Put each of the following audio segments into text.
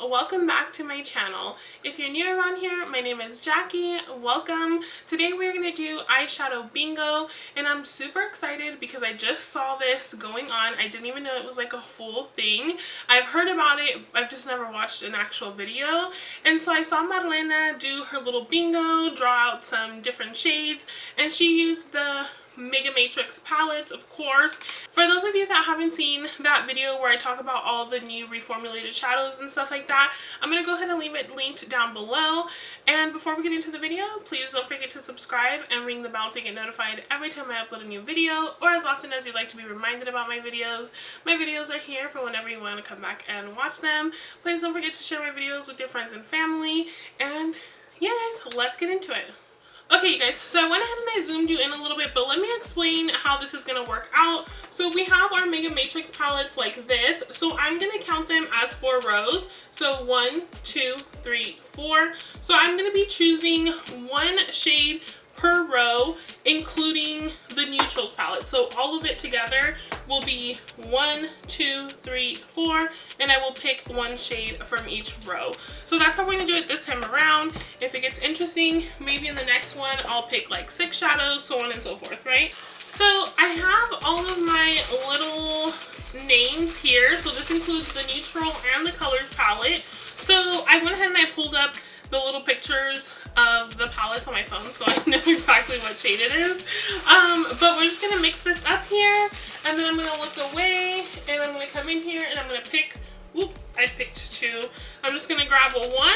welcome back to my channel. If you're new around here, my name is Jackie. Welcome. Today we're going to do eyeshadow bingo, and I'm super excited because I just saw this going on. I didn't even know it was like a full thing. I've heard about it, I've just never watched an actual video. And so I saw Madalena do her little bingo, draw out some different shades, and she used the Mega Matrix palettes, of course. For those of you that haven't seen that video where I talk about all the new reformulated shadows and stuff like that, I'm going to go ahead and leave it linked down below. And before we get into the video, please don't forget to subscribe and ring the bell to get notified every time I upload a new video, or as often as you'd like to be reminded about my videos. My videos are here for whenever you want to come back and watch them. Please don't forget to share my videos with your friends and family. And yeah guys, let's get into it. Okay you guys, so I went ahead and I zoomed you in a little bit, but let me explain how this is going to work out. So we have our Mega Matrix palettes like this. So I'm going to count them as 4 rows. So 1, 2, 3, 4. So I'm going to be choosing 1 shade per row, including the neutrals palette. So all of it together will be 1, 2, 3, 4, and I will pick 1 shade from each row. So that's how we're going to do it this time around. If it gets interesting, maybe in the next one I'll pick like 6 shadows, so on and so forth, right? So I have all of my little names here. So this includes the neutral and the colored palette. So I went ahead and I pulled up the little pictures of the palettes on my phone so I know exactly what shade it is. But we're just going to mix this up here, and then I'm going to look away, and I'm going to come in here and I'm going to pick, whoop, I picked 2. I'm just going to grab a 1,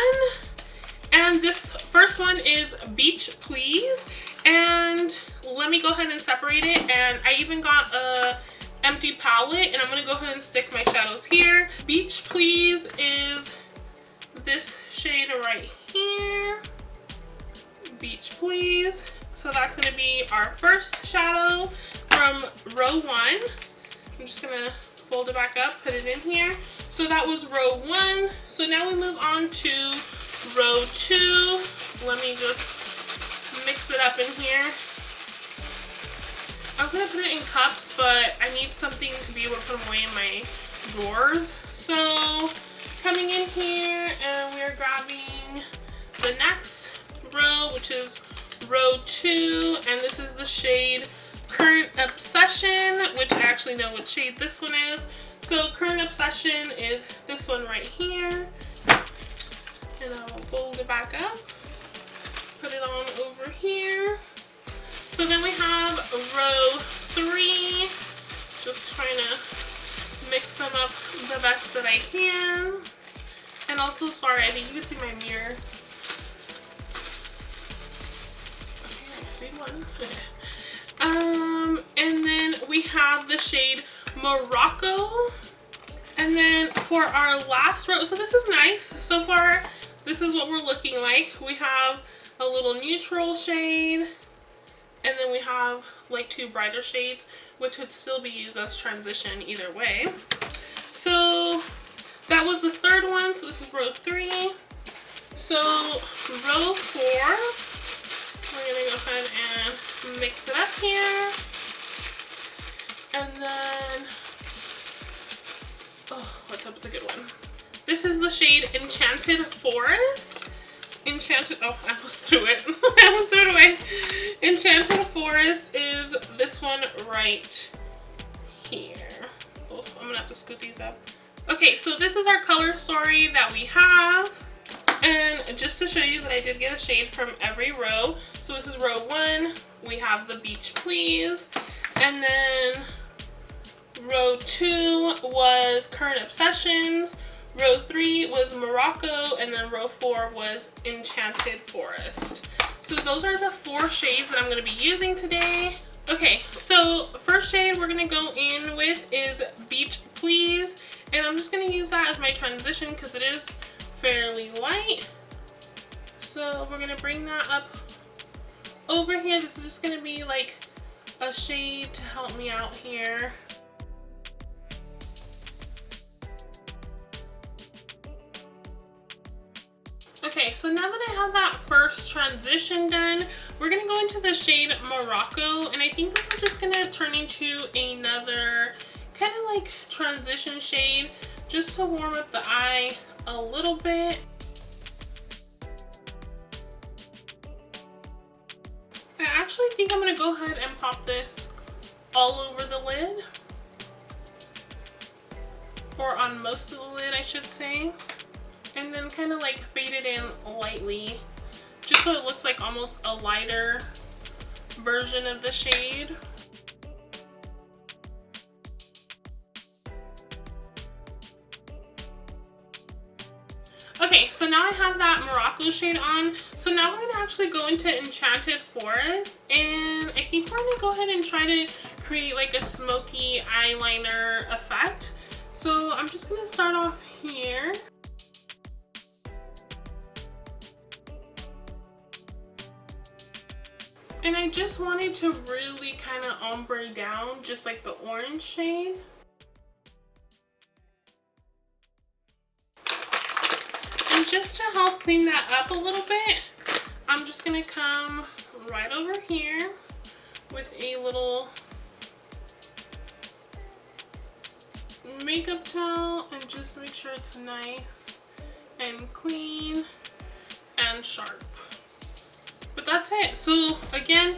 and this first one is Beach Please, and let me go ahead and separate it. And I even got a empty palette, and I'm going to go ahead and stick my shadows here. Beach Please is this shade right here. Beach Please. So that's going to be our first shadow from row 1. I'm just going to fold it back up, put it in here. So that was row 1. So now we move on to row 2. Let me just mix it up in here. I was going to put it in cups, but I need something to be able to put them away in my drawers. So coming in here, and we're grabbing the next row, which is row 2, and this is the shade Current Obsession, which I actually know what shade this one is. So Current Obsession is this one right here, and I will fold it back up, put it on over here. So then we have row 3, just trying to mix them up the best that I can. And also, sorry, I think you can see my mirror. And then we have the shade Morocco. And then for our last row, so this is nice. So far, this is what we're looking like. We have a little neutral shade, and then we have like 2 brighter shades, which could still be used as transition either way. So that was the third one. So this is row 3. So row 4. We're going to go ahead and mix it up here. And then, oh, let's hope it's a good one. This is the shade Enchanted Forest. Enchanted, oh, I almost threw it. I almost threw it away. Enchanted Forest is this one right here. Oh, I'm going to have to scoot these up. Okay, so this is our color story that we have. And just to show you that I did get a shade from every row. So this is row 1. We have the Beach Please. And then row 2 was Current Obsessions. Row 3 was Morocco. And then row 4 was Enchanted Forest. So those are the 4 shades that I'm going to be using today. Okay, so first shade we're going to go in with is Beach Please. And I'm just going to use that as my transition because it is fairly light. So we're going to bring that up over here. This is just going to be like a shade to help me out here. Okay, so now that I have that first transition done, we're going to go into the shade Morocco, and I think this is just going to turn into another kind of like transition shade just to warm up the eye a little bit. I actually think I'm going to go ahead and pop this all over the lid, or on most of the lid I should say, and then kind of like fade it in lightly just so it looks like almost a lighter version of the shade. Okay, so now I have that Morocco shade on. So now we're gonna actually go into Enchanted Forest, and I think we're gonna go ahead and try to create like a smoky eyeliner effect. So I'm just gonna start off here. And I just wanted to really kind of ombre down just like the orange shade. And just to help clean that up a little bit, I'm just gonna come right over here with a little makeup towel and just make sure it's nice and clean and sharp. But that's it. So again,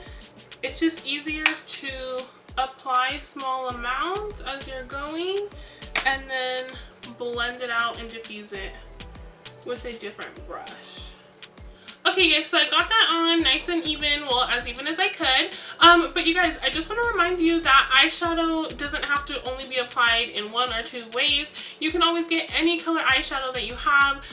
it's just easier to apply small amounts as you're going and then blend it out and diffuse it with a different brush. Okay guys, so I got that on nice and even, well, as even as I could. But you guys, I just want to remind you that eyeshadow doesn't have to only be applied in one or two ways. You can always get any color eyeshadow that you have,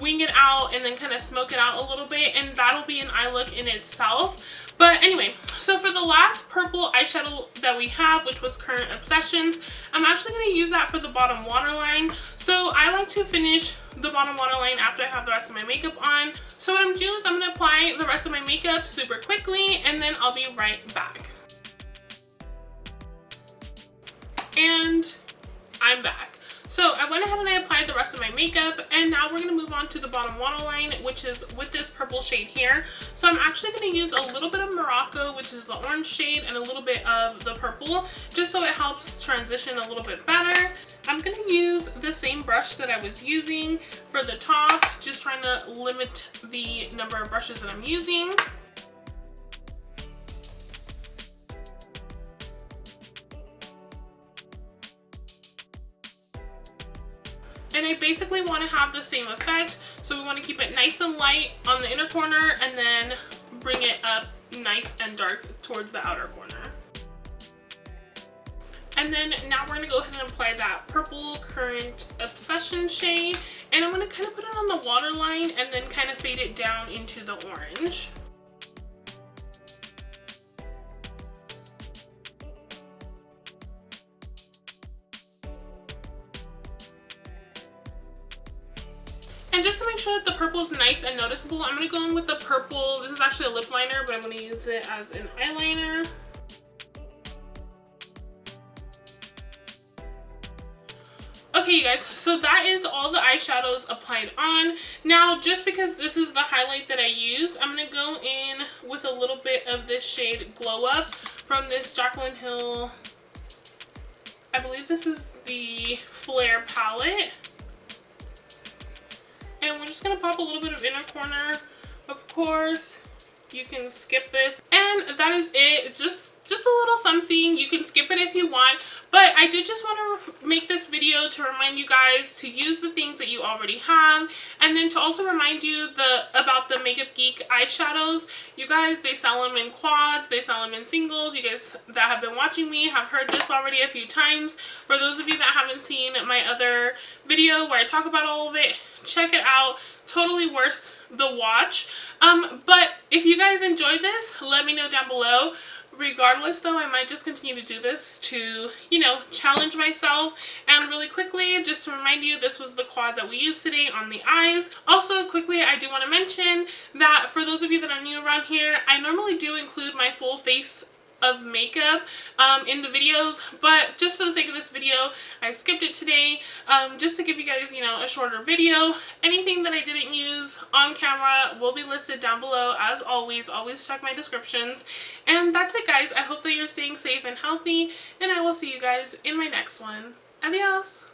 wing it out, and then kind of smoke it out a little bit, and that'll be an eye look in itself. But anyway, so for the last purple eyeshadow that we have, which was Current Obsessions, I'm actually going to use that for the bottom waterline. So I like to finish the bottom waterline after I have the rest of my makeup on. So what I'm doing is I'm going to apply the rest of my makeup super quickly, and then I'll be right back. And I'm back. So I went ahead and I applied the rest of my makeup, and now we're going to move on to the bottom waterline, which is with this purple shade here. So I'm actually going to use a little bit of Morocco, which is the orange shade, and a little bit of the purple, just so it helps transition a little bit better. I'm going to use the same brush that I was using for the top, just trying to limit the number of brushes that I'm using. And I basically want to have the same effect, so we want to keep it nice and light on the inner corner and then bring it up nice and dark towards the outer corner. And then now we're going to go ahead and apply that purple Current Obsession shade, and I'm going to kind of put it on the waterline and then kind of fade it down into the orange. And just to make sure that the purple is nice and noticeable, I'm going to go in with the purple. This is actually a lip liner, but I'm going to use it as an eyeliner. Okay, you guys, so that is all the eyeshadows applied on. Now, just because this is the highlight that I use, I'm going to go in with a little bit of this shade Glow Up from this Jaclyn Hill. I believe this is the Flare palette. And we're just going to pop a little bit of inner corner, of course. You can skip this, and that is it. It's just a little something. You can skip it if you want, but I did just want to make this video to remind you guys to use the things that you already have, and then to also remind you about the Makeup Geek eyeshadows. You guys, they sell them in quads, they sell them in singles. You guys that have been watching me have heard this already a few times. For those of you that haven't seen my other video where I talk about all of it, check it out. Totally worth the watch. But if you guys enjoyed this, let me know down below. Regardless though, I might just continue to do this to, you know, challenge myself. And really quickly, just to remind you, this was the quad that we used today on the eyes. Also, quickly, I do want to mention that for those of you that are new around here, I normally do include my full face of makeup in the videos, but just for the sake of this video, I skipped it today, just to give you guys, you know, a shorter video. Anything that I didn't use on camera will be listed down below. As always check my descriptions. And that's it, guys. I hope that you're staying safe and healthy, and I will see you guys in my next one. Adios!